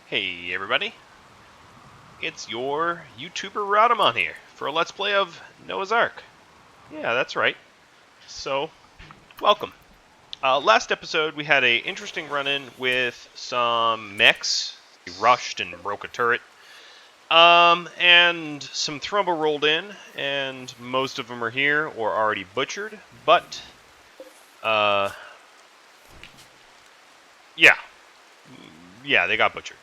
Hey everybody, it's your YouTuber Rodamon here for a Let's Play of Noah's Ark. Yeah, that's right. So, welcome. Last episode we had a interesting run-in with some mechs. We rushed and broke a turret. And some Thrumbo rolled in, and most of them are here or already butchered, but, yeah, they got butchered.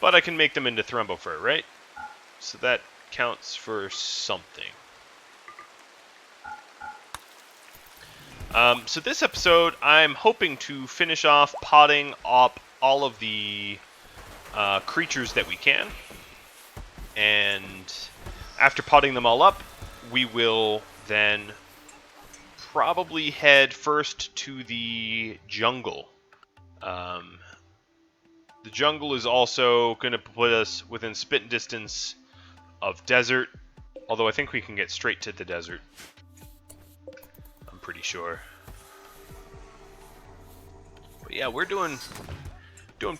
But I can make them into Thrumbo fur, right? So that counts for something. So this episode, I'm hoping to finish off potting up all of the creatures that we can. And after potting them all up, we will then probably head first to the jungle. The jungle is also going to put us within spit distance of desert, although I think we can get straight to the desert. I'm pretty sure. But yeah, we're doing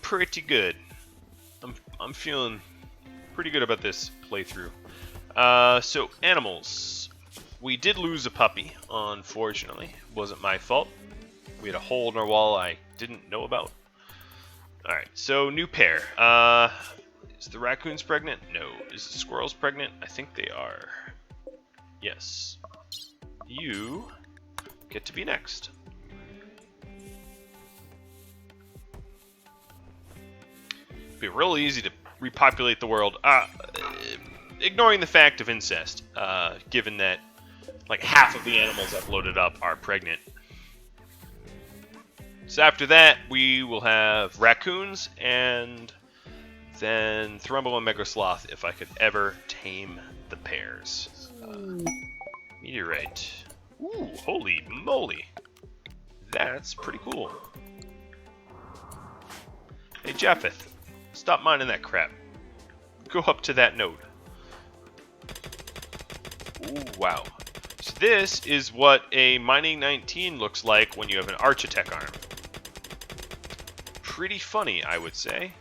pretty good. I'm feeling pretty good about this playthrough. So animals. We did lose a puppy, unfortunately. Wasn't my fault. We had a hole in our wall I didn't know about. Alright, so new pair. Is the raccoons pregnant? No. Is the squirrels pregnant? I think they are. Yes. You get to be next. It'd be real easy to repopulate the world. Ignoring the fact of incest, given that like half of the animals I've loaded up are pregnant. So after that, we will have raccoons, and then Thrumbo and Megasloth, if I could ever tame the pairs. Meteorite. Ooh, holy moly. That's pretty cool. Hey, Japheth, stop mining that crap. Go up to that node. Ooh, wow. So this is what a Mining 19 looks like when you have an Architect arm. Pretty funny, I would say.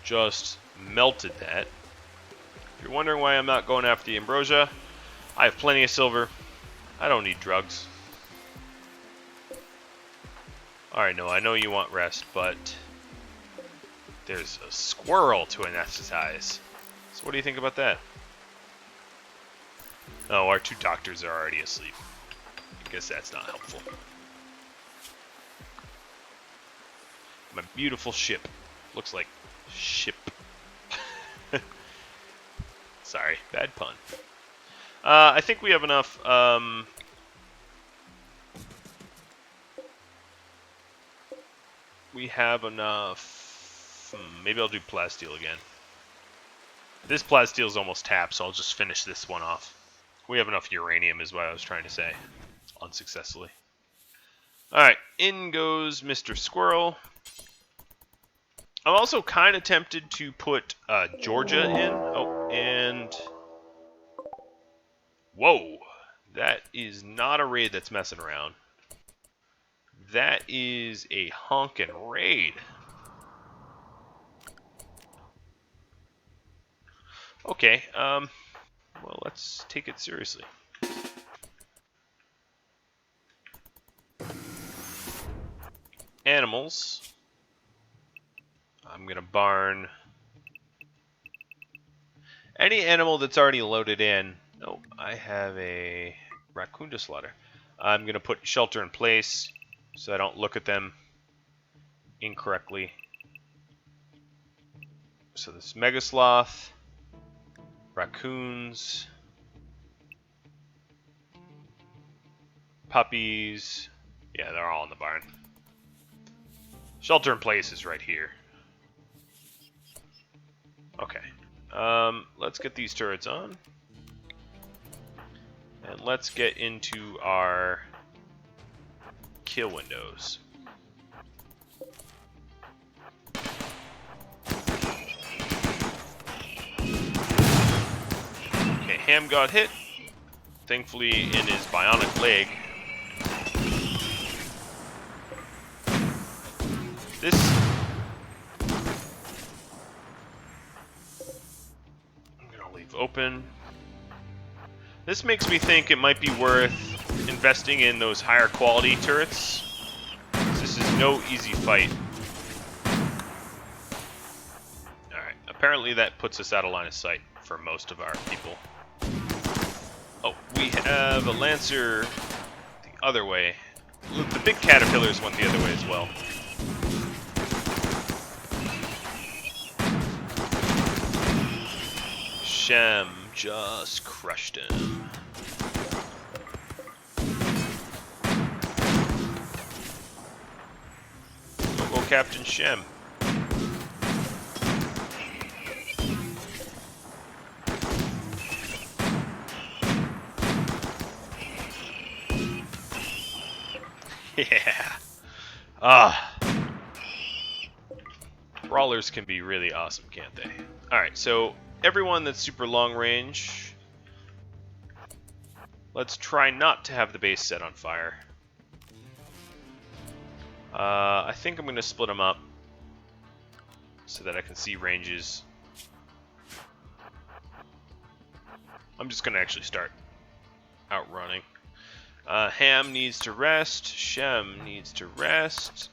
Just melted that. If you're wondering why I'm not going after the ambrosia, I have plenty of silver. I don't need drugs. Alright, no, I know you want rest, but there's a squirrel to anesthetize. So what do you think about that? Oh, our two doctors are already asleep. I guess that's not helpful. My beautiful ship. Looks like ship. Sorry, bad pun. I think we have enough. We have enough. Maybe I'll do plasteel again. This plasteel is almost tapped, so I'll just finish this one off. We have enough uranium is what I was trying to say. Unsuccessfully. Alright, in goes Mr. Squirrel. I'm also kind of tempted to put Georgia in. Oh, and... Whoa! That is not a raid that's messing around. That is a honkin' raid. Okay, well, let's take it seriously. Animals. I'm gonna barn any animal that's already loaded in. Oh, I have a raccoon to slaughter. I'm gonna put shelter in place so I don't look at them incorrectly. So this Megasloth, raccoons, puppies. Yeah, they're all in the barn. Shelter in place is right here. Okay. Let's get these turrets on. And let's get into our kill windows. Okay, Ham got hit. thankfully in his bionic leg. This... I'm gonna leave open. This makes me think it might be worth investing in those higher quality turrets. This is no easy fight. Alright, apparently that puts us out of line of sight for most of our people. Oh, we have a Lancer the other way. Look, the big caterpillars went the other way as well. Shem just crushed him. Go, Captain Shem. Yeah. Brawlers can be really awesome, can't they? Alright, so everyone that's super long range, let's try not to have the base set on fire. I think I'm going to split them up so that I can see ranges. I'm just going to actually start outrunning. Ham needs to rest. Shem needs to rest.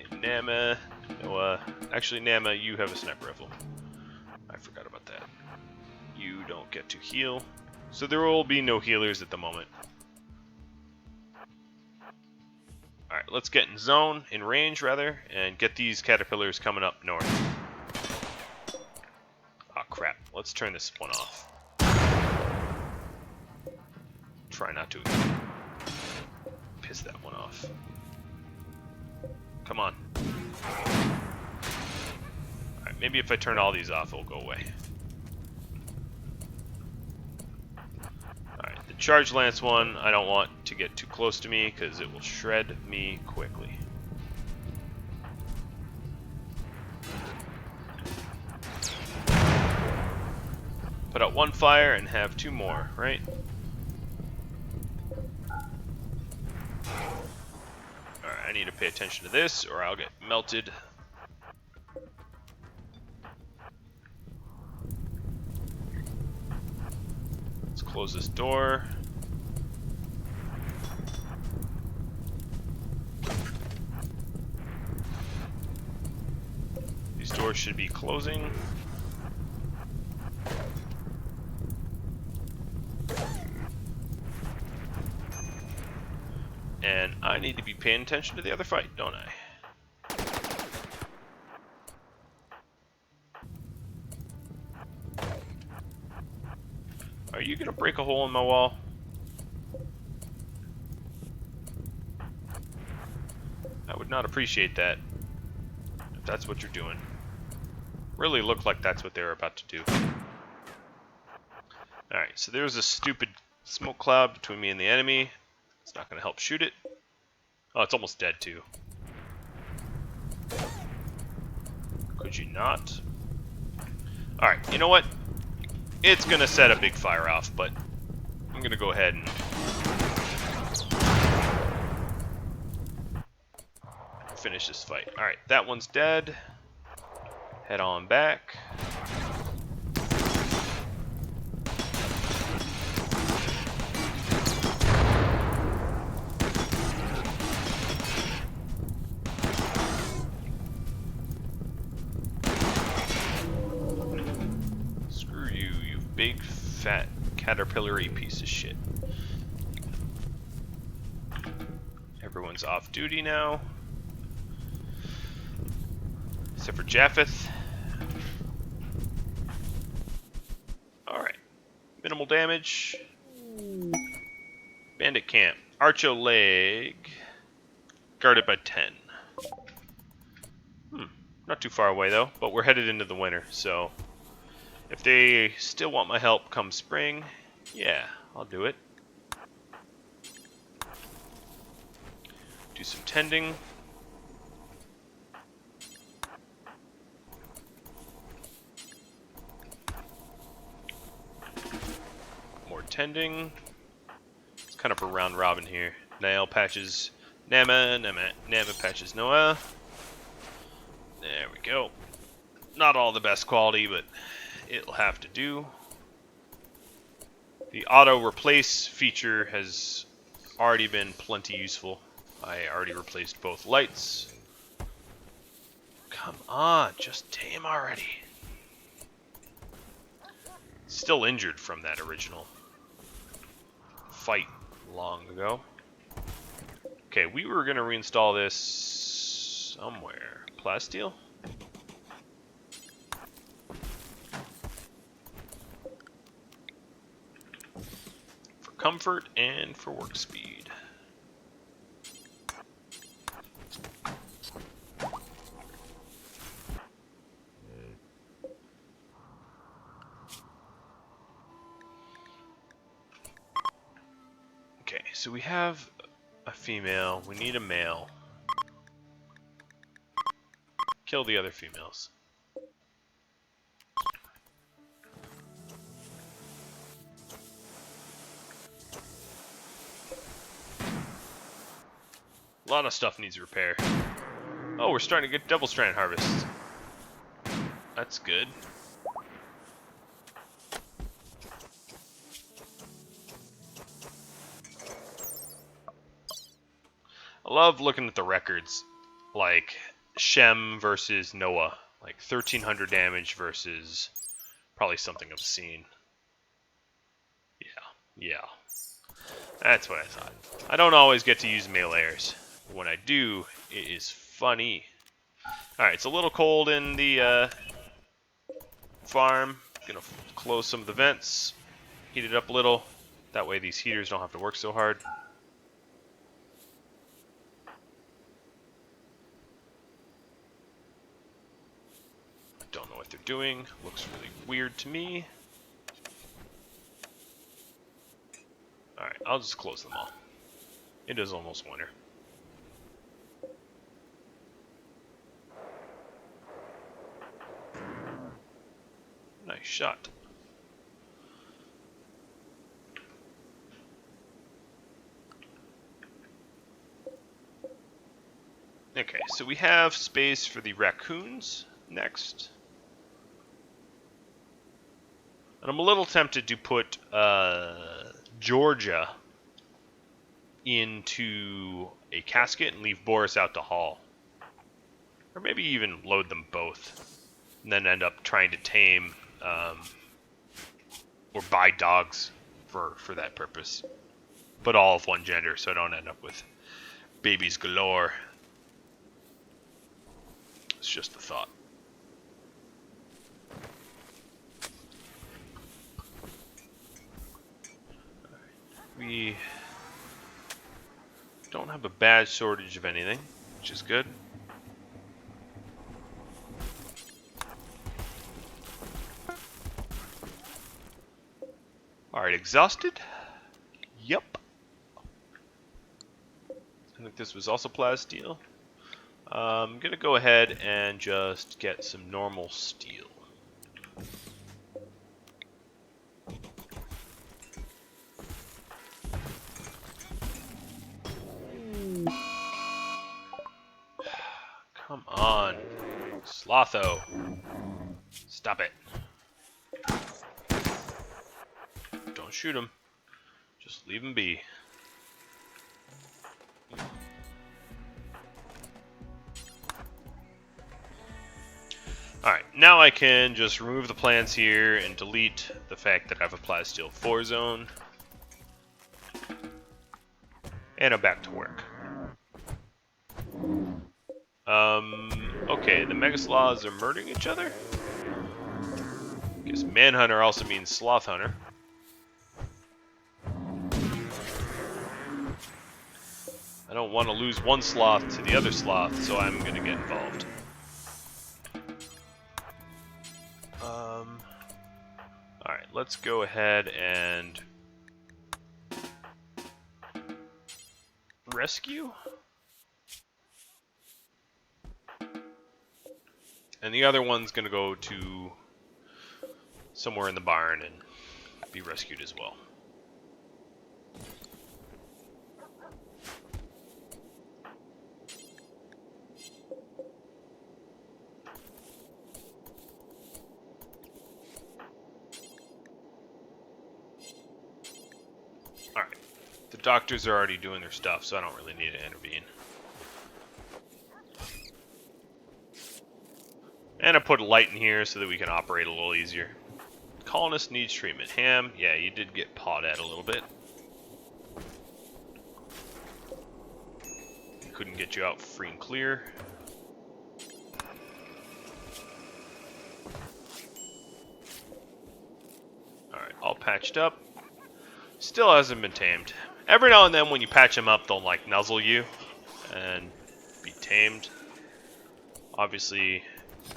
And Nama. Noah. Actually, Nama, you have a sniper rifle. I forgot about that. You don't get to heal. So there will be no healers at the moment. Alright, let's get in zone, in range rather, and get these caterpillars coming up north. Oh crap, let's turn this one off. Try not to piss that one off. Come on. Alright, maybe if I turn all these off, it'll go away. Alright, the Charge Lance one, I don't want to get too close to me because it will shred me quickly. Put out one fire and have two more, right? Alright, I need to pay attention to this or I'll get melted. Let's close this door. These doors should be closing. And I need to be paying attention to the other fight, don't I? Are you gonna break a hole in my wall? I would not appreciate that if that's what you're doing. Really looked like that's what they were about to do. Alright, so there was a stupid smoke cloud between me and the enemy. It's not going to help shoot it. Oh, it's almost dead too. Could you not? Alright, you know what? It's going to set a big fire off, but I'm going to go ahead and finish this fight. Alright, that one's dead. Head on back. Big, fat, caterpillar-y piece of shit. Everyone's off duty now. Except for Japheth. Alright. Minimal damage. Bandit camp. Archo leg. Guarded by 10. Not too far away though, but we're headed into the winter, so... If they still want my help come spring, yeah, I'll do it. Do some tending. tending. It's kind of a round robin here. Nail patches Nama, Nama patches Noaha. There we go. Not all the best quality, but it'll have to do. The auto replace feature has already been plenty useful. I already replaced both lights. Come on, just tame already. Still injured from that original fight long ago. Okay, we were going to reinstall this somewhere. Plasteel? For comfort and for work speed. Okay, so we have a female. We need a male. Kill the other females. A lot of stuff needs repair. Oh, we're starting to get double strand harvests. That's good. I love looking at the records, like Shem versus Noaha, like 1300 damage versus probably something obscene. Yeah, that's what I thought. I don't always get to use melees. When I do, it is funny. Alright, it's a little cold in the farm. Gonna close some of the vents, heat it up a little. That way these heaters don't have to work so hard. Don't know what they're doing. Looks really weird to me. Alright, I'll just close them all. It is almost winter. Nice shot. Okay, so we have space for the raccoons next. And I'm a little tempted to put Georgia into a casket and leave Boris out to haul. Or maybe even load them both. And then end up trying to tame or buy dogs for that purpose. But all of one gender, so I don't end up with babies galore. It's just a thought. We don't have a bad shortage of anything, which is good. Alright, exhausted? Yep. I think this was also plasteel. I'm gonna go ahead and just get some normal steel. Come on, Slotho. Stop it. Don't shoot him. Just leave him be. Alright, now I can just remove the plants here and delete the fact that I have a plasteel 4 zone. And I'm back to work. Okay, the Megasloths are murdering each other? I guess Manhunter also means Sloth Hunter. I don't want to lose one sloth to the other sloth, so I'm going to get involved. Alright, let's go ahead and rescue. And the other one's going to go to somewhere in the barn and be rescued as well. Alright. The doctors are already doing their stuff, so I don't really need to intervene. And I put a light in here so that we can operate a little easier. Colonist needs treatment. Ham, yeah, you did get pawed at a little bit. Couldn't get you out free and clear. Alright, all patched up. Still hasn't been tamed. Every now and then when you patch them up, they'll like nuzzle you and be tamed. Obviously,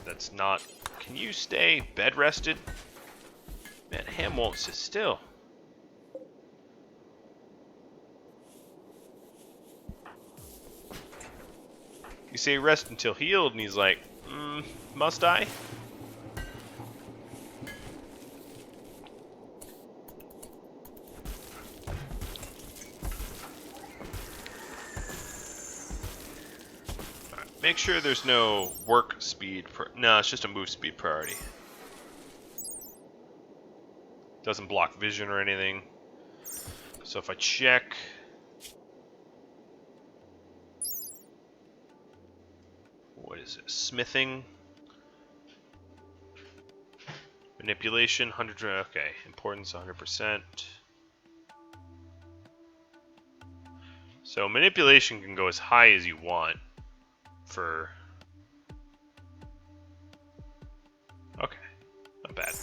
that's not... Can you stay bed rested? Man, Ham won't sit still. You say rest until healed, and he's like, must I? Alright, make sure there's no work speed. No, it's just a move speed priority. Doesn't block vision or anything. So if I check... What is it? Smithing. Manipulation, 100... Okay, importance, 100%. So manipulation can go as high as you want for... Okay, not bad.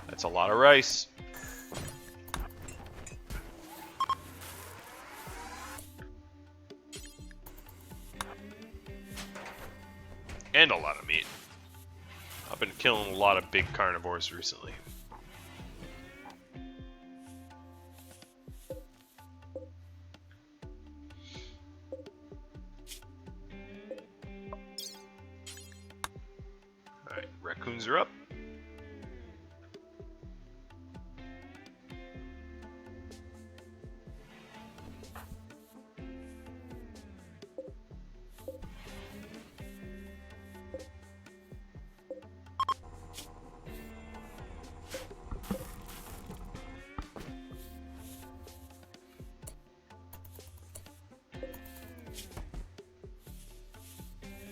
That's a lot of rice. And a lot of meat. I've been killing a lot of big carnivores recently. Alright, raccoons are up.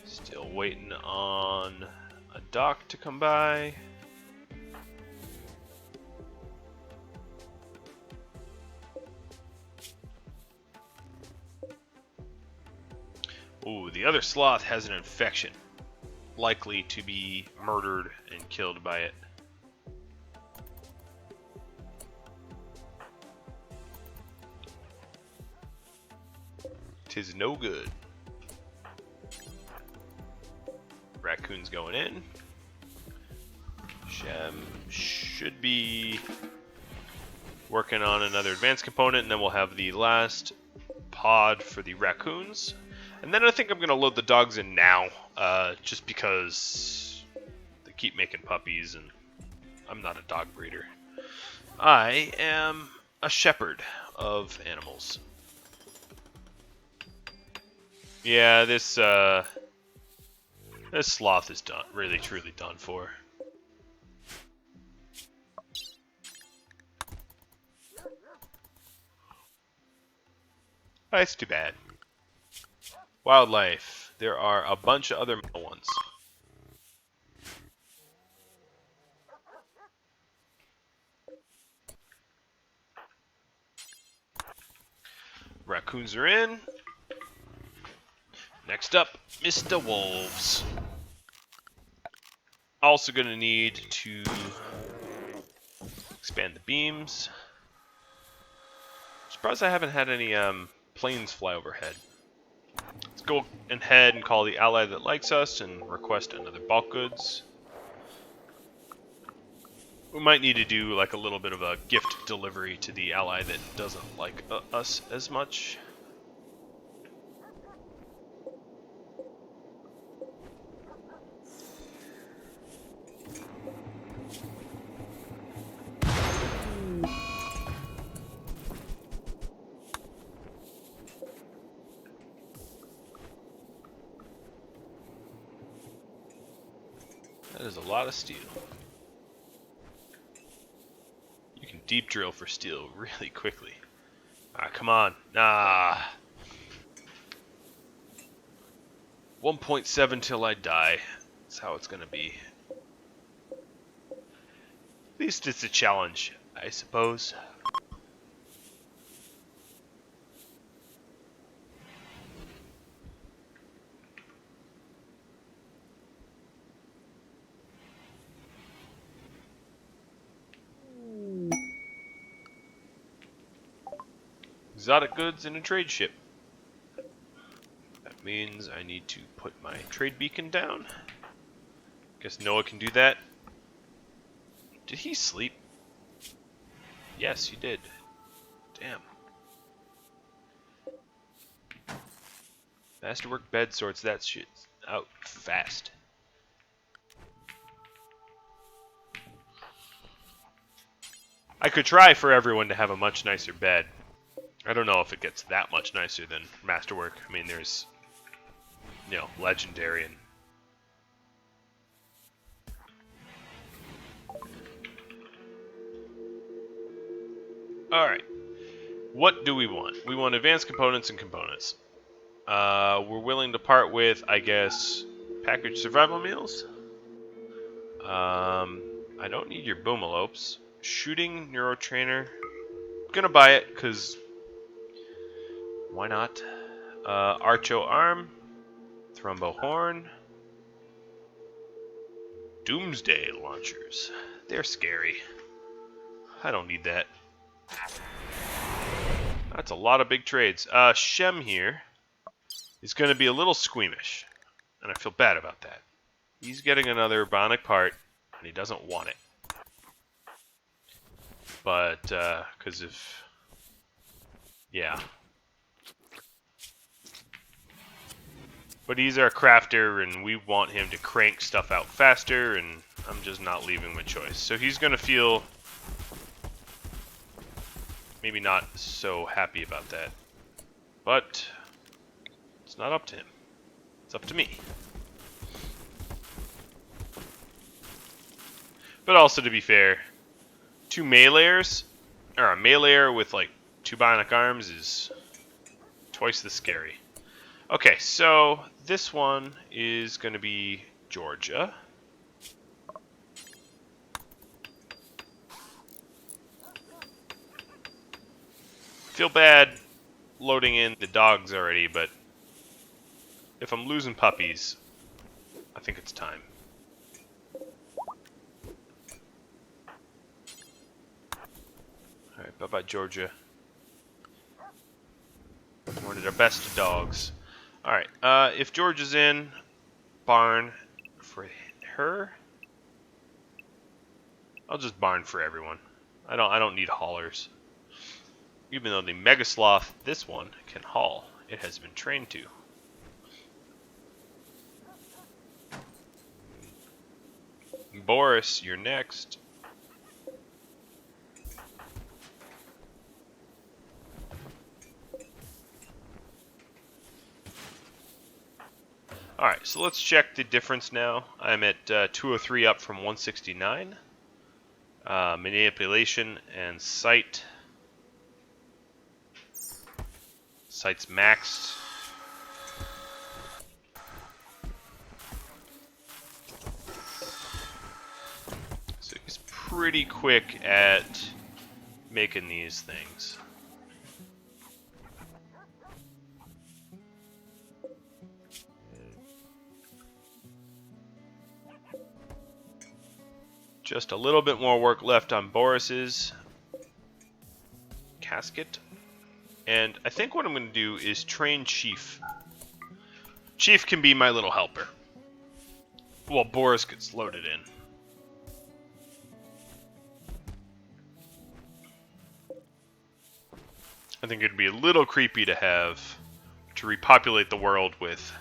Still waiting on a dock to come by. Ooh, the other sloth has an infection. Likely to be murdered and killed by it. Tis no good. Raccoon's going in. Shem should be working on another advanced component, and then we'll have the last pod for the raccoons. And then I think I'm going to load the dogs in now, just because they keep making puppies, and I'm not a dog breeder. I am a shepherd of animals. Yeah, this sloth is done, really truly done for. That's too bad. Wildlife. There are a bunch of other male ones. Raccoons are in. Next up, Mr. Wolves. Also going to need to expand the beams. Surprised I haven't had any planes fly overhead. Let's go ahead and call the ally that likes us and request another bulk goods. We might need to do like a little bit of a gift delivery to the ally that doesn't like us as much. That is a lot of steel. deep drill for steel really quickly. Ah, come on. Ah. 1.7 till I die. That's how it's gonna be. At least it's a challenge, I suppose. Exotic goods in a trade ship. That means I need to put my trade beacon down. Guess Noah can do that. Did he sleep? Yes, he did. Damn. Masterwork bed sorts that shit out fast. I could try for everyone to have a much nicer bed. I don't know if it gets that much nicer than Masterwork. I mean, there's, you know, Legendary and... Alright. What do we want? We want advanced components and components. We're willing to part with, I guess, packaged survival meals. I don't need your boomalopes. Shooting neurotrainer. Gonna buy it, because why not? Archo arm. Thrombo horn. Doomsday launchers. They're scary. I don't need that. That's a lot of big trades. Shem here is going to be a little squeamish, and I feel bad about that. He's getting another bionic part, and he doesn't want it. But, because if... Yeah. But he's our crafter, and we want him to crank stuff out faster, and I'm just not leaving him a choice. So he's going to feel... maybe not so happy about that. But it's not up to him. It's up to me. But also, to be fair, two meleeers, or a meleeer with like 2 bionic arms is twice the scary. Okay, so this one is going to be Georgia. Feel bad loading in the dogs already, but if I'm losing puppies, I think it's time. Alright, bye-bye, Georgia. One of our best dogs. Alright, if Georgia's in, barn for her. I'll just barn for everyone. I don't need haulers. Even though the Mega Sloth, this one, can haul. It has been trained to. Boris, you're next. Alright, so let's check the difference now. I'm at 203 up from 169. Manipulation and sight. Sight's maxed. So he's pretty quick at making these things. Just a little bit more work left on Boris's casket. And I think what I'm going to do is train Chief. Chief can be my little helper while Boris gets loaded in. I think it'd be a little creepy to repopulate the world with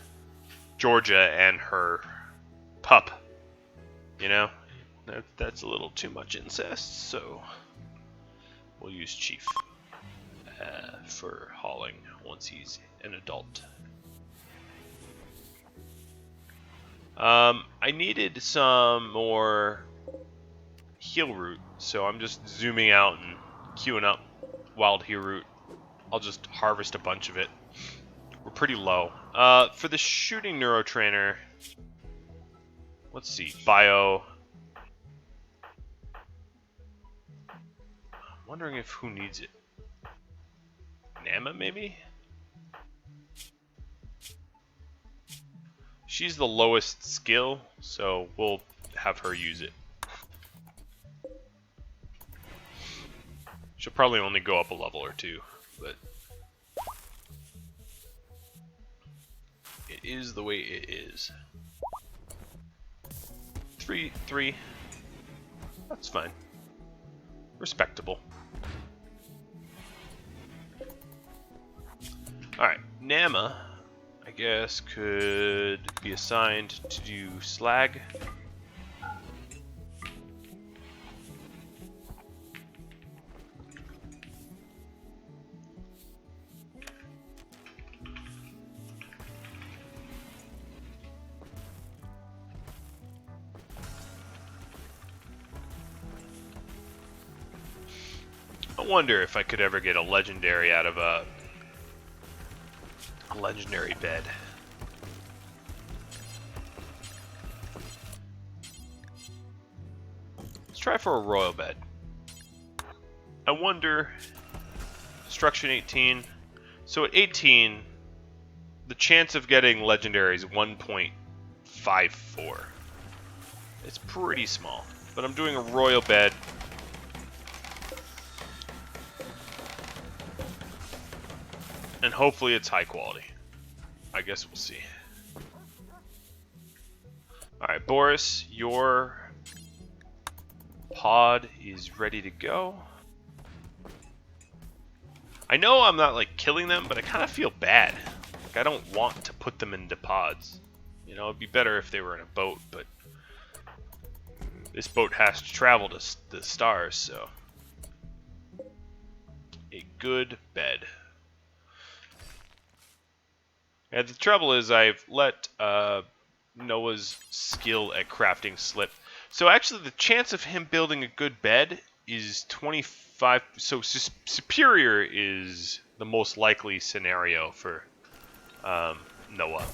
Georgia and her pup. You know? That's a little too much incest, so we'll use Chief for hauling once he's an adult. I needed some more heal root, so I'm just zooming out and queuing up wild heal root. I'll just harvest a bunch of it. We're pretty low. For the shooting neurotrainer, let's see, bio. I'm wondering if who needs it. Nama, maybe? She's the lowest skill, so we'll have her use it. She'll probably only go up a level or two, but it is the way it is. 3-3. That's fine. Respectable. Alright, Nama, I guess, could be assigned to do slag. I wonder if I could ever get a legendary out of a legendary bed. Let's try for a royal bed. I wonder, destruction 18. So at 18, the chance of getting legendary is 1.54. It's pretty small, but I'm doing a royal bed. And hopefully it's high quality. I guess we'll see. Alright, Boris, your pod is ready to go. I know I'm not like killing them, but I kind of feel bad. Like I don't want to put them into pods. You know, it'd be better if they were in a boat, but this boat has to travel to the stars, so. A good bed. Yeah, the trouble is I've let Noah's skill at crafting slip. So actually the chance of him building a good bed is 25. So superior is the most likely scenario for Noah.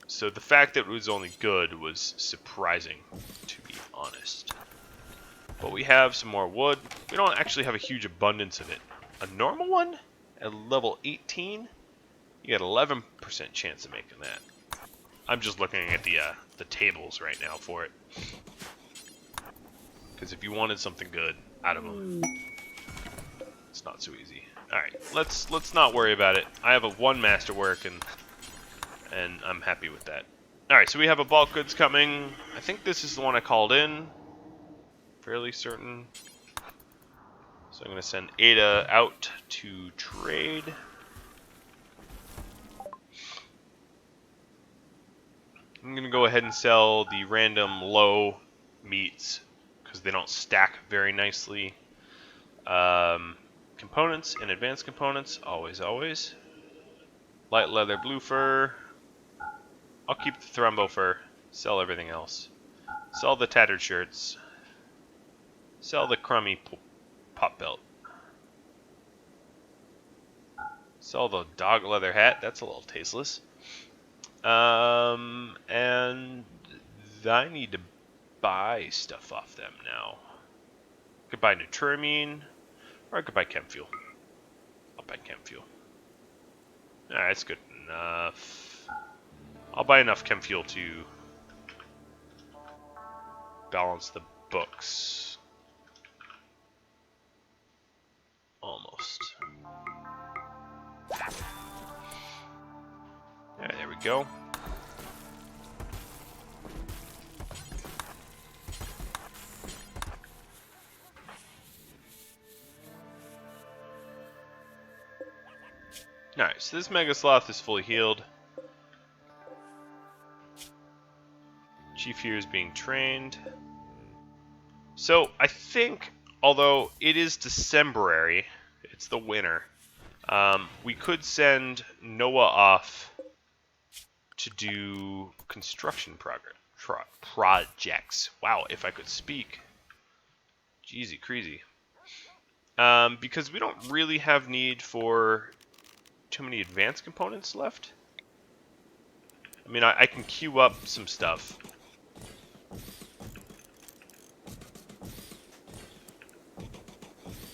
So the fact that it was only good was surprising, to be honest. But we have some more wood. We don't actually have a huge abundance of it. A normal one at level 18? You got 11% chance of making that. I'm just looking at the tables right now for it. Because if you wanted something good out of them, it's not so easy. All right, let's not worry about it. I have a 1 masterwork and I'm happy with that. All right, so we have a bulk goods coming. I think this is the one I called in. Fairly certain. So I'm gonna send Ada out to trade. I'm going to go ahead and sell the random low meats because they don't stack very nicely. Components and advanced components, always, always. Light leather, blue fur. I'll keep the thrumbo fur. Sell everything else. Sell the tattered shirts. Sell the crummy pop belt. Sell the dog leather hat. That's a little tasteless. And I need to buy stuff off them now. I could buy Nutramine, or I could buy chem fuel. I'll buy chem fuel. Alright, that's good enough. I'll buy enough chem fuel to balance the books. Almost. Alright, there we go. Alright, so this Mega Sloth is fully healed. Chief here is being trained. So, I think, although it is Decemberary, it's the winter, we could send Noah off to do construction projects. Wow, if I could speak. Easy crazy. Because we don't really have need for too many advanced components left. I mean, I can queue up some stuff.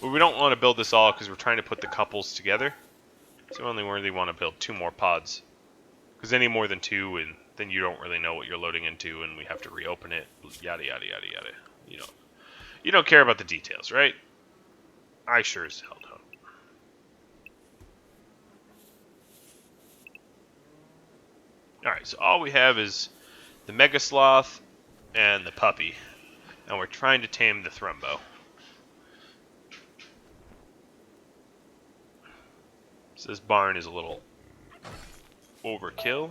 But we don't want to build this all because we're trying to put the couples together. So we only really want to build 2 more pods. Because any more than 2, and then you don't really know what you're loading into, and we have to reopen it. Yada yada yada yada. You don't care about the details, right? I sure as hell don't. Alright, so all we have is the Mega Sloth and the puppy. And we're trying to tame the Thrumbo. So this barn is a little overkill.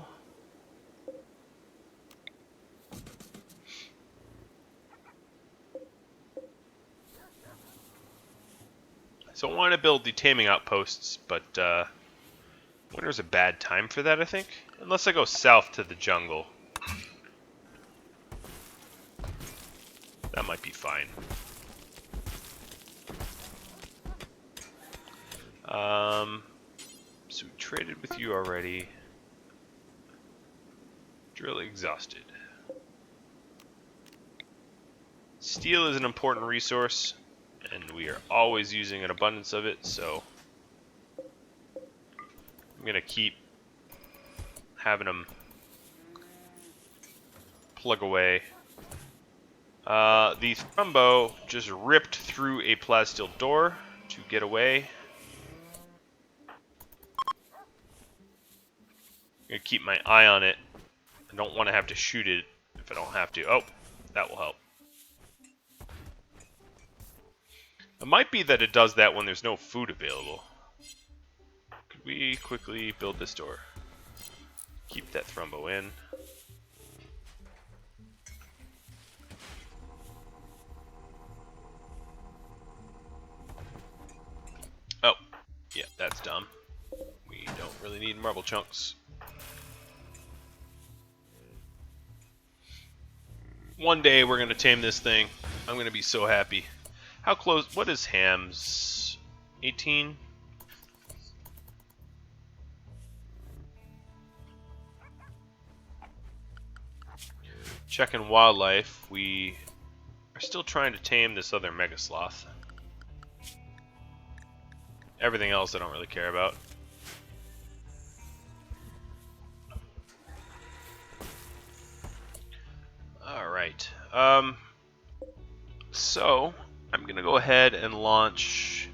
So I want to build the taming outposts, but winter's a bad time for that, I think. Unless I go south to the jungle. That might be fine. So we traded with you already. Drill exhausted. Steel is an important resource, and we are always using an abundance of it, so I'm gonna keep having them plug away. The Thrumbo just ripped through a plasteel door to get away. I'm gonna keep my eye on it. I don't want to have to shoot it if I don't have to. Oh, that will help. It might be that it does that when there's no food available. Could we quickly build this door? Keep that Thrumbo in. Oh, yeah, that's dumb. We don't really need marble chunks. One day we're going to tame this thing. I'm going to be so happy. How close? What is Ham's? 18? Checking wildlife. We are still trying to tame this other Mega Sloth. Everything else I don't really care about. Alright. So, I'm going to go ahead and launch...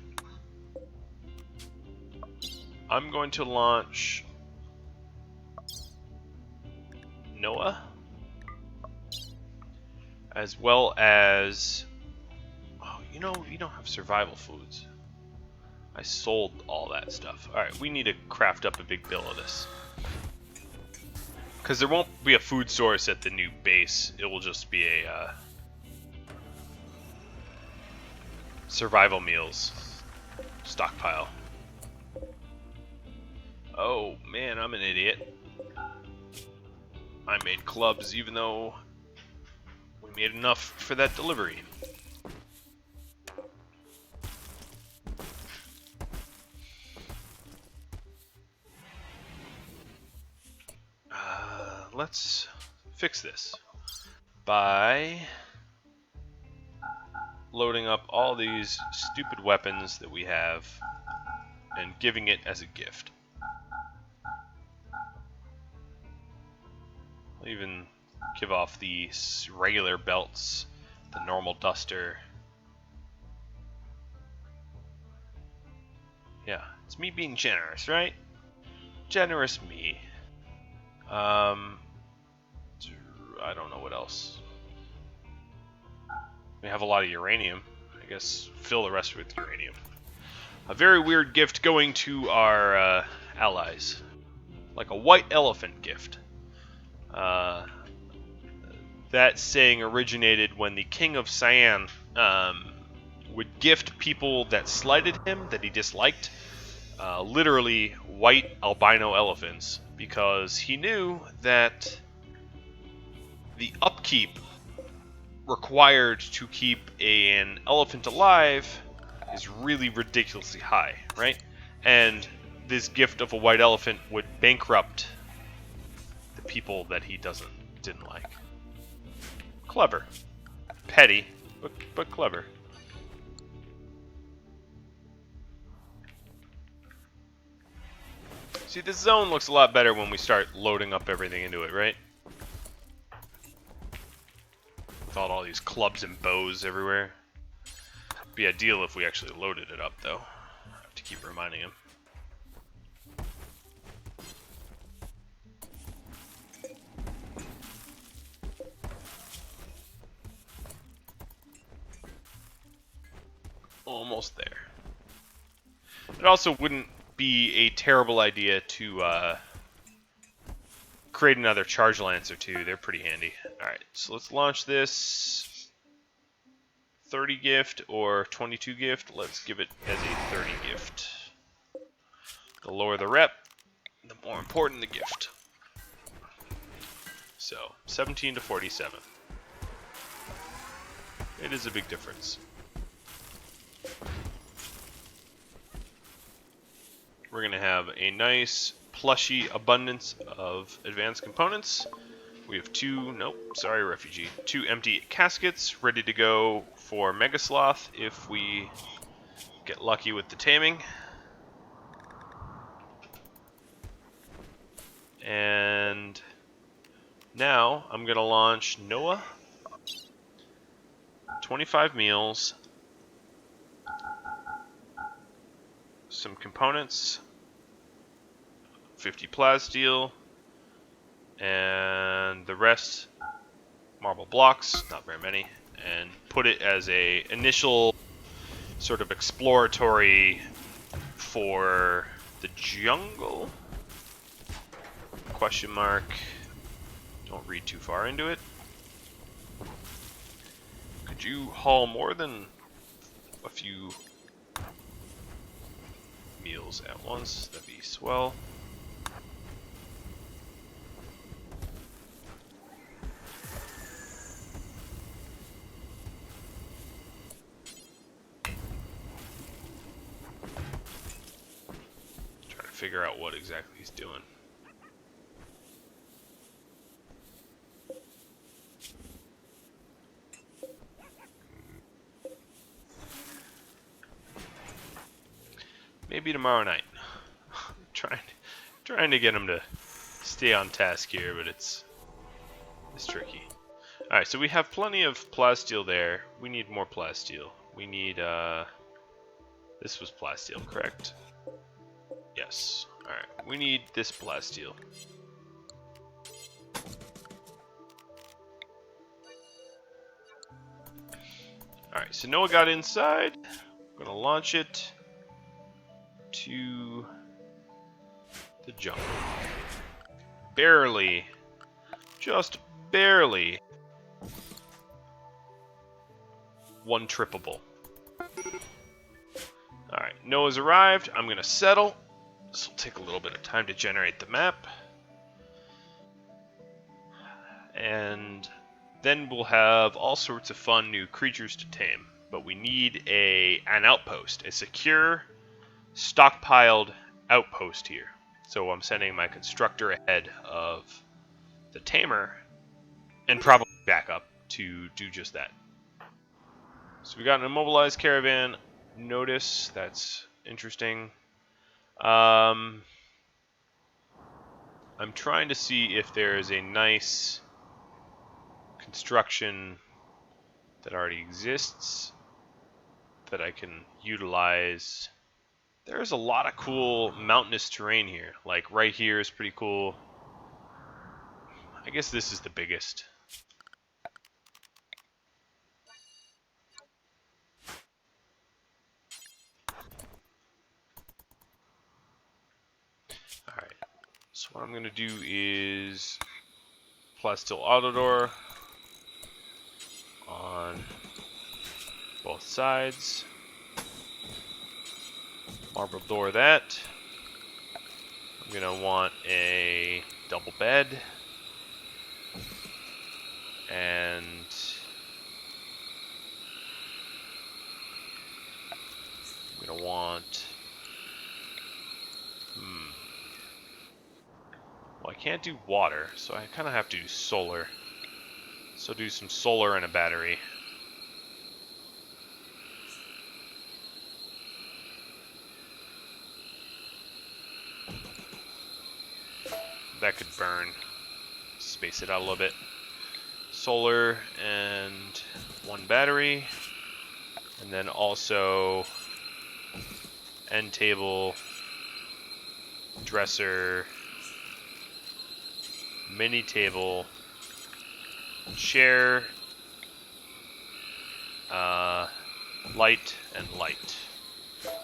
I'm going to launch... Noaha. As well as... Oh, you know, you don't have survival foods. I sold all that stuff. Alright, we need to craft up a big bill of this. Because there won't be a food source at the new base. It will just be a survival meals stockpile. Oh man, I'm an idiot. I made clubs even though we made enough for that delivery. Let's fix this by loading up all these stupid weapons that we have and giving it as a gift. I'll even give off the regular belts, the normal duster. Yeah, it's me being generous, right? Generous me. I don't know what else. We have a lot of uranium. I guess fill the rest with uranium. A very weird gift going to our allies. Like a white elephant gift. That saying originated when the king of Cyan would gift people that slighted him, that he disliked, literally white albino elephants, because he knew that the upkeep required to keep an elephant alive is really ridiculously high, right? And this gift of a white elephant would bankrupt the people that he didn't like. Clever. Petty, but clever. See, this zone looks a lot better when we start loading up everything into it, right? Without all these clubs and bows everywhere. Be ideal if we actually loaded it up, though. I have to keep reminding him. Almost there. It also wouldn't be a terrible idea to create another charge lance or two. They're pretty handy. Alright, so let's launch this 30 gift or 22 gift. Let's give it as a 30 gift. The lower the rep, the more important the gift. So, 17 to 47. It is a big difference. We're going to have a nice plushy abundance of advanced components. We have two empty caskets ready to go for Mega Sloth if we get lucky with the taming. And now I'm going to launch Noaha. 25 meals. Some components. 50 plasteel. And the rest marble blocks, not very many, and put it as a initial sort of exploratory for the jungle? Question mark. Don't read too far into it. Could you haul more than a few meals at once? That'd be swell. Figure out what exactly he's doing. Maybe tomorrow night. trying to get him to stay on task here, but it's tricky. All right, so we have plenty of plasteel there. We need more plasteel. We need this was plasteel, correct? Yes. Alright, we need this plasteel. Alright, so Noah got inside. I'm gonna launch it to the jungle. Barely. Just barely. One trippable. Alright, Noah's arrived. I'm gonna settle. This will take a little bit of time to generate the map. And then we'll have all sorts of fun new creatures to tame. But we need an outpost, a secure, stockpiled outpost here. So I'm sending my constructor ahead of the tamer and probably backup to do just that. So we got an immobilized caravan. Notice, that's interesting. I'm trying to see if there is a nice construction that already exists that I can utilize. There's a lot of cool mountainous terrain here. Like right here is pretty cool. I guess this is the biggest. Alright, so what I'm going to do is plasteel auto door on both sides. Marble door that. I'm going to want a double bed. And can't do water, so I kind of have to do solar. So do some solar and a battery. That could burn. Space it out a little bit. Solar and one battery. And then also end table, dresser, mini table, chair, light, and light.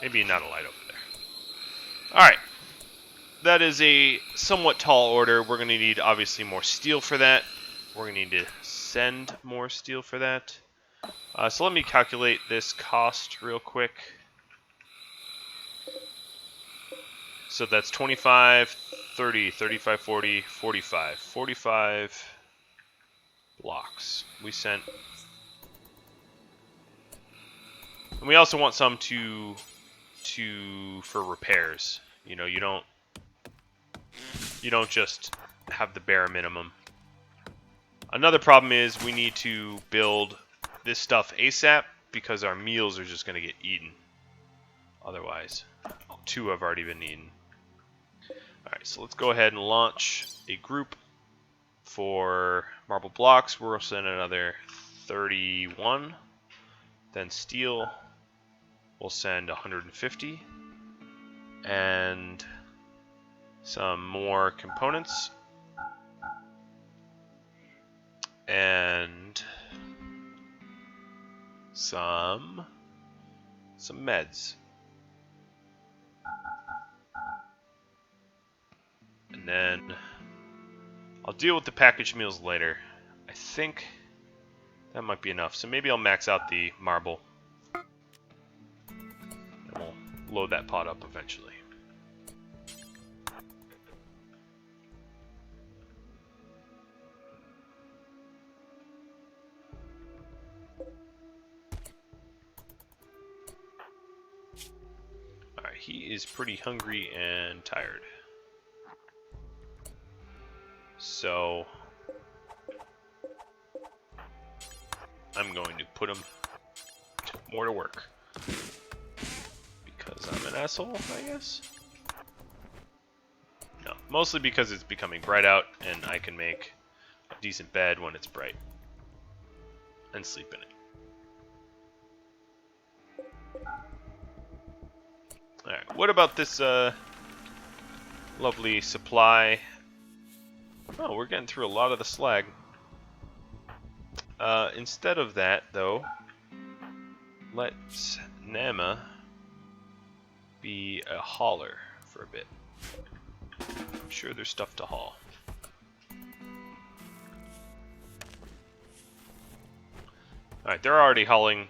Maybe not a light over there. Alright. That is a somewhat tall order. We're going to need, obviously, more steel for that. We're going to need to send more steel for that. So let me calculate this cost real quick. So that's 25, 30, 35, 40, 45. 45 blocks. We sent... And we also want some for repairs. You know, you don't just have the bare minimum. Another problem is we need to build this stuff ASAP because our meals are just going to get eaten. Otherwise, 2 have already been eaten. Alright, so let's go ahead and launch a group for marble blocks. We'll send another 31. Then steel, we'll send 150. And some more components. And some meds. And then I'll deal with the packaged meals later. I think that might be enough. So maybe I'll max out the marble. And we'll load that pot up eventually. Alright, he is pretty hungry and tired. So I'm going to put him more to work. Because I'm an asshole, I guess? No, mostly because it's becoming bright out and I can make a decent bed when it's bright. And sleep in it. Alright, what about this lovely supply? Oh, we're getting through a lot of the slag. Instead of that, though, let's Nama be a hauler for a bit. I'm sure there's stuff to haul. Alright, they're already hauling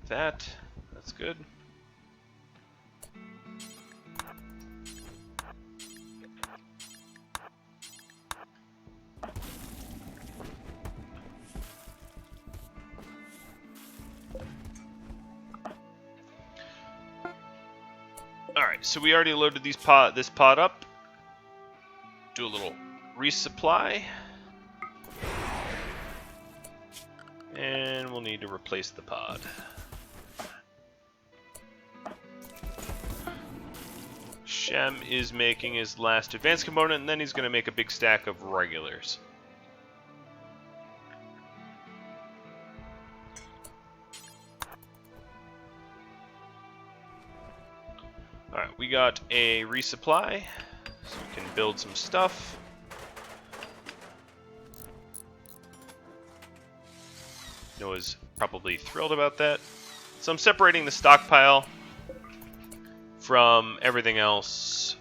that. That's good. Alright, so we already loaded this pod up. Do a little resupply. And we'll need to replace the pod. Shem is making his last advanced component, and then he's going to make a big stack of regulars. Alright, we got a resupply, so we can build some stuff. Noah's probably thrilled about that. So I'm separating the stockpile from everything else.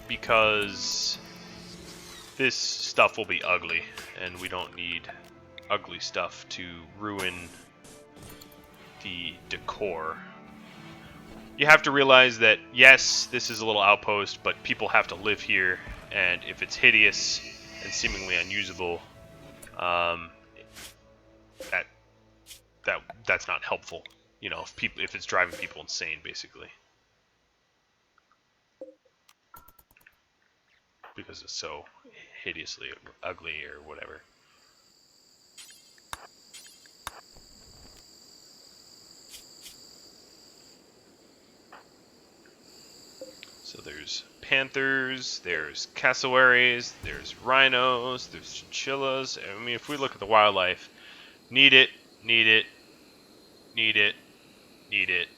Because this stuff will be ugly, and we don't need ugly stuff to ruin the decor. You have to realize that, yes, this is a little outpost, but people have to live here, and if it's hideous and seemingly unusable, that's not helpful. You know, if it's driving people insane, basically. because it's so hideously ugly or whatever. So there's panthers, there's cassowaries, there's rhinos, there's chinchillas. I mean, if we look at the wildlife, need it, need it, need it, need it,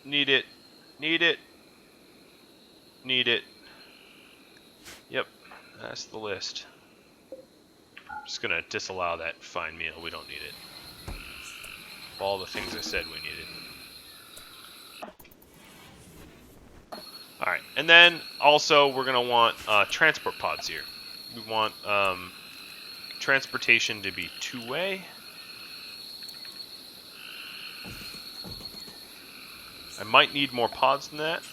need it, need it, need it. Yep, that's the list. I'm just gonna disallow that fine meal. We don't need it. Of all the things I said we needed. Alright, and then also we're going to want transport pods here. We want transportation to be two-way. I might need more pods than that.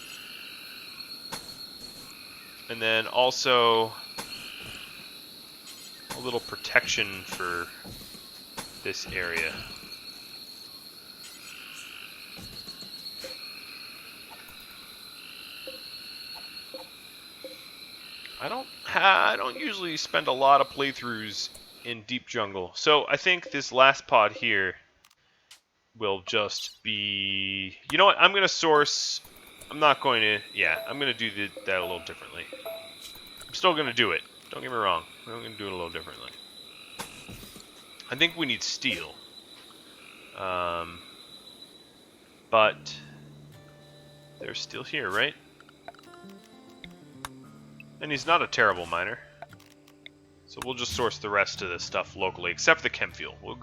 And then also a little protection for this area. I don't usually spend a lot of playthroughs in deep jungle, so I think this last pod here will just be. You know what? I'm gonna source. I'm not going to. Yeah, I'm gonna do that a little differently. I'm still gonna do it. Don't get me wrong. I'm gonna do it a little differently. I think we need steel, but they're still here, right? And he's not a terrible miner. So we'll just source the rest of the stuff locally, except for the chem fuel. We're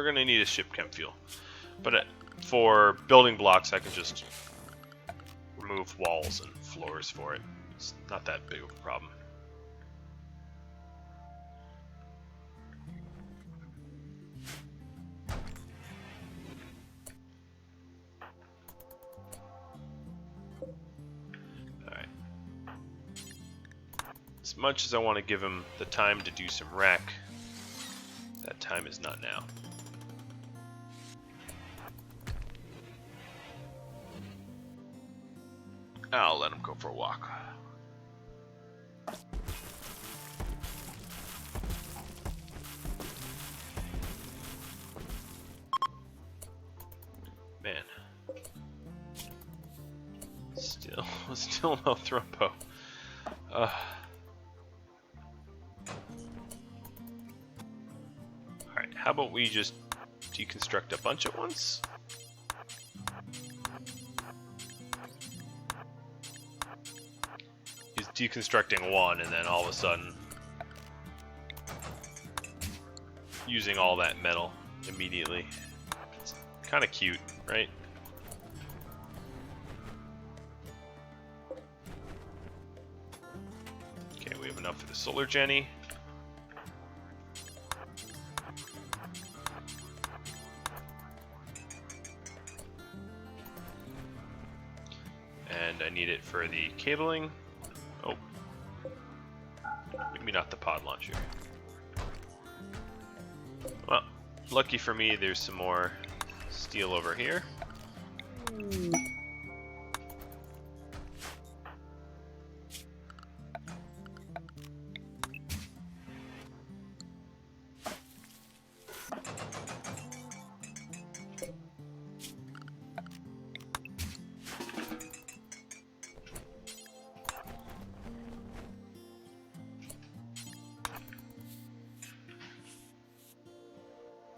gonna need a ship chem fuel. But for building blocks, I can just remove walls and floors for it. It's not that big of a problem. As much as I want to give him the time to do some rec, that time is not now. I'll let him go for a walk. Man. Still no thrombo. Alright, how about we just deconstruct a bunch at once? He's deconstructing one and then all of a sudden using all that metal immediately. It's kind of cute, right? Okay, we have enough for the solar Jenny. And I need it for the cabling. Oh. Maybe not the pod launcher. Well, lucky for me, there's some more steel over here.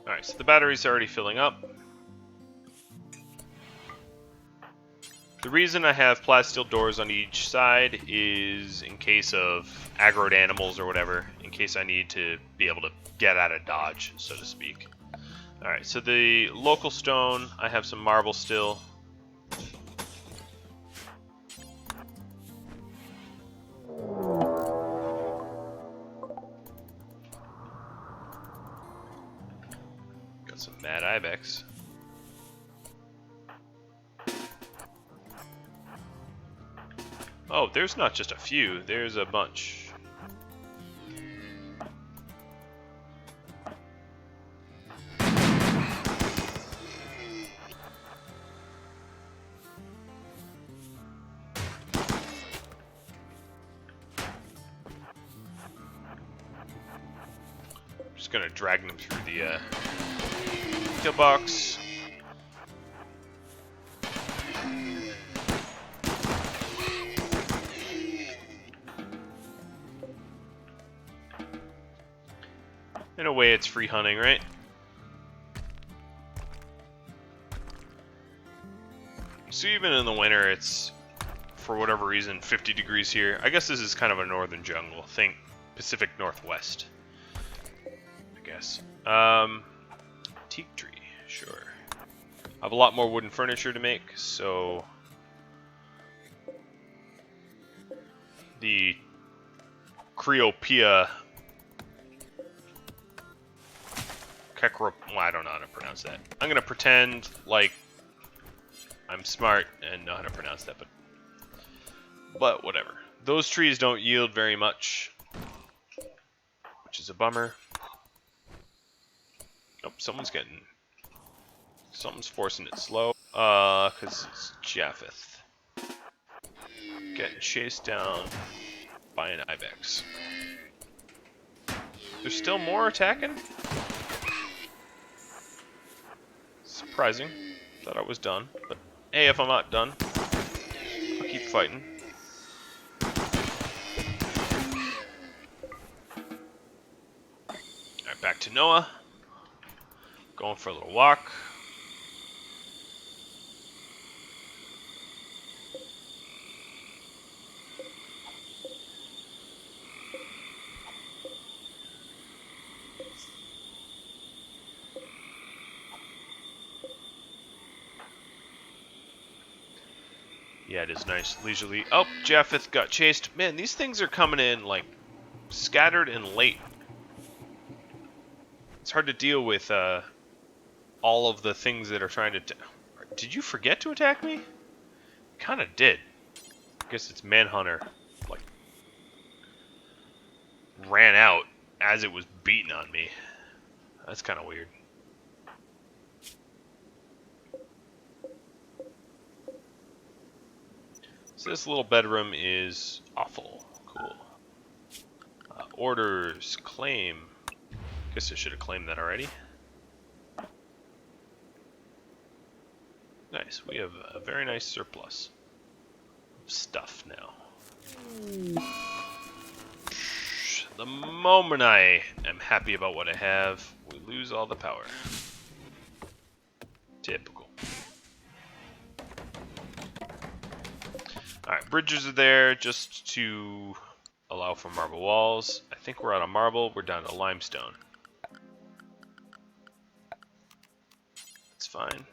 Alright, so the battery's already filling up. The reason I have plasteel doors on each side is in case of aggroed animals or whatever, in case I need to be able to get out of dodge, so to speak. Alright, so the local stone, I have some marble still. Some mad ibex. Oh, there's not just a few, there's a bunch. Just gonna drag them through the kill box. In a way, it's free hunting, right? So even in the winter, it's, for whatever reason, 50 degrees here. I guess this is kind of a northern jungle. Think Pacific Northwest, I guess. Teak tree, sure. I have a lot more wooden furniture to make, so the Creopia well, I don't know how to pronounce that. I'm gonna pretend like I'm smart and know how to pronounce that, but whatever. Those trees don't yield very much, which is a bummer. Oh, something's forcing it slow. Cause it's Japheth getting chased down by an ibex. There's still more attacking? Surprising. Thought I was done, but hey, if I'm not done, I'll keep fighting. Alright, back to Noaha. Going for a little walk. Yeah, it is nice, leisurely. Oh, Japheth got chased. Man, these things are coming in, like, scattered and late. It's hard to deal with, all of the things that are trying to... Did you forget to attack me? Kinda did. I guess it's Manhunter, like, ran out as it was beating on me. That's kinda weird. So this little bedroom is awful. Cool. Orders, claim. Guess I should have claimed that already. Nice, we have a very nice surplus of stuff now. The moment I am happy about what I have, we lose all the power. Typical. Alright, bridges are there just to allow for marble walls. I think we're out of marble, we're down to limestone. It's fine.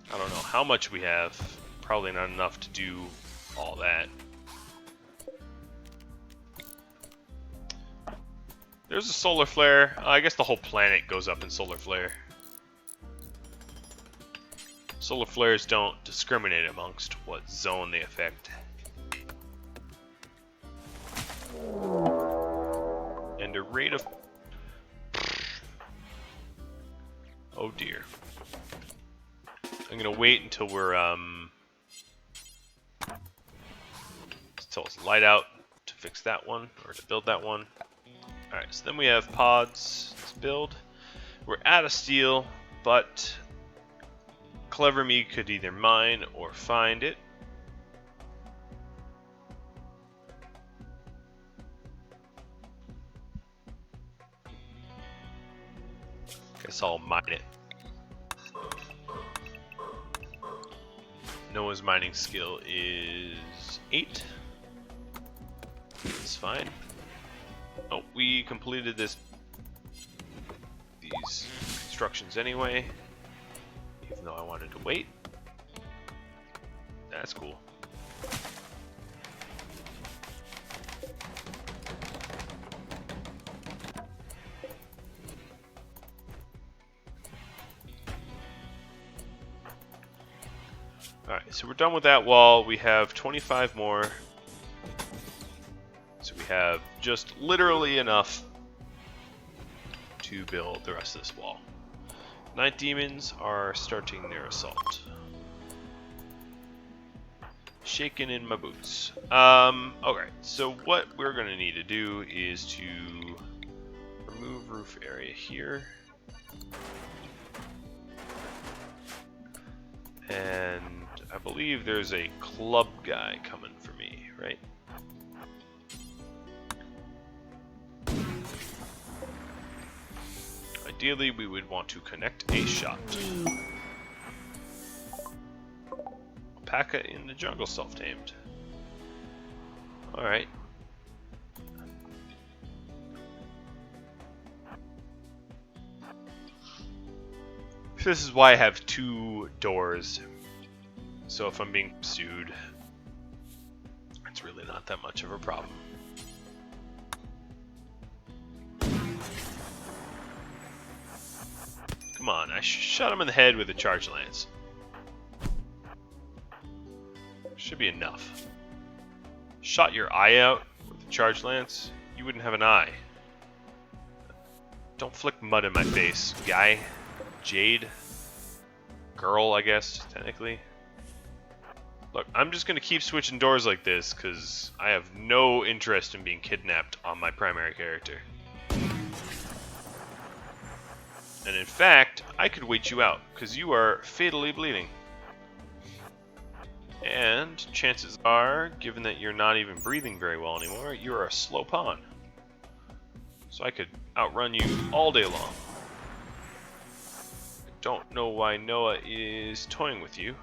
I don't know how much we have. Probably not enough to do all that. There's a solar flare. I guess the whole planet goes up in solar flare. Solar flares don't discriminate amongst what zone they affect. And a rate of... Oh dear. I'm gonna wait until we're, until it's light out to fix that one, or to build that one. Alright, so then we have pods to build. We're out of steel, but Clever Me could either mine or find it. Guess I'll mine it. Noah's mining skill is 8. That's fine. Oh, we completed these constructions anyway, even though I wanted to wait. That's cool. Alright, so we're done with that wall. We have 25 more. So we have just literally enough to build the rest of this wall. Night demons are starting their assault. Shaking in my boots. Okay, so what we're gonna need to do is to remove roof area here. And I believe there's a club guy coming for me, right? Ideally, we would want to connect a shot. Alpaca in the jungle, self-tamed. Alright. This is why I have 2 doors. So if I'm being pursued, it's really not that much of a problem. Come on, I shot him in the head with a charge lance. Should be enough. Shot your eye out with a charge lance, you wouldn't have an eye. Don't flick mud in my face, guy. Jade. Girl, I guess, technically. Look, I'm just gonna keep switching doors like this, because I have no interest in being kidnapped on my primary character. And in fact, I could wait you out, because you are fatally bleeding. And chances are, given that you're not even breathing very well anymore, you are a slow pawn. So I could outrun you all day long. I don't know why Noah is toying with you.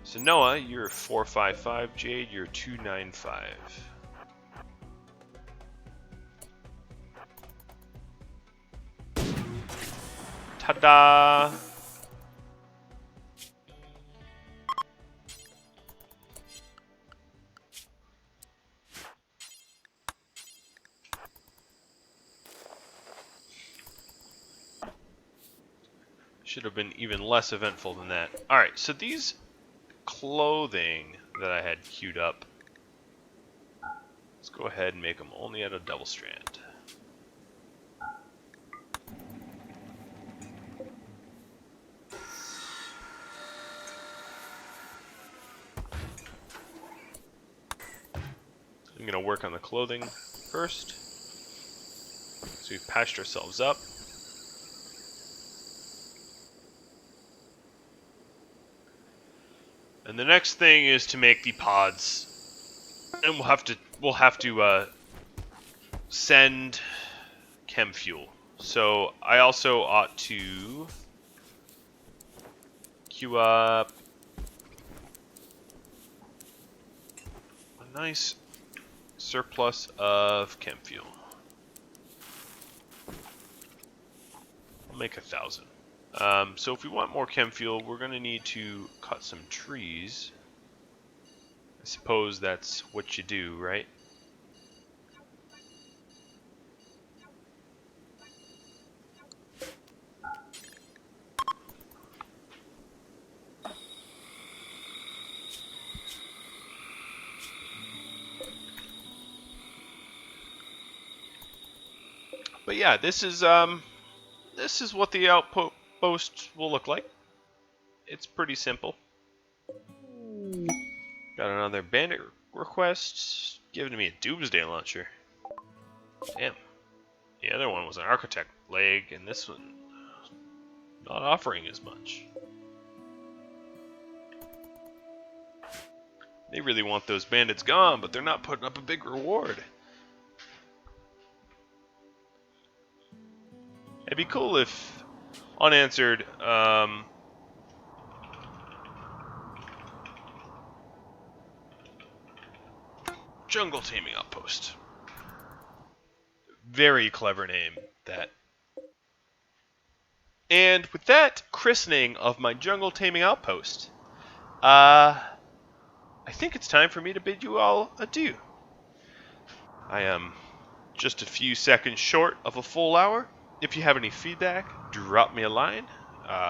So Noah, you're 455, Jade, you're 295. Ta-da! Should have been even less eventful than that. Alright, so these clothing that I had queued up, let's go ahead and make them only out of double strand. I'm going to work on the clothing first. So we've patched ourselves up. And the next thing is to make the pods, and we'll have to send chem fuel. So I also ought to queue up a nice surplus of chem fuel. I'll make 1,000. So if we want more chem fuel, we're going to need to cut some trees. I suppose that's what you do, right? But yeah, this is what the outpost will look like. It's pretty simple. Got another bandit request, giving me a doomsday launcher. Damn. The other one was an architect leg, and this one not offering as much. They really want those bandits gone, but they're not putting up a big reward. It'd be cool if unanswered, Jungle Taming Outpost. Very clever name, that. And with that christening of my Jungle Taming Outpost, I think it's time for me to bid you all adieu. I am just a few seconds short of a full hour. If you have any feedback, drop me a line.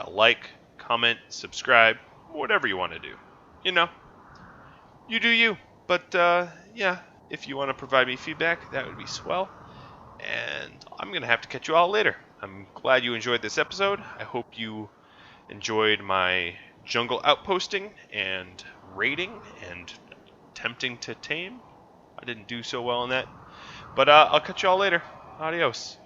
Like, comment, subscribe, whatever you want to do. You know, you do you. But, yeah, if you want to provide me feedback, that would be swell. And I'm going to have to catch you all later. I'm glad you enjoyed this episode. I hope you enjoyed my jungle outposting and raiding and attempting to tame. I didn't do so well in that. But I'll catch y'all later. Adios.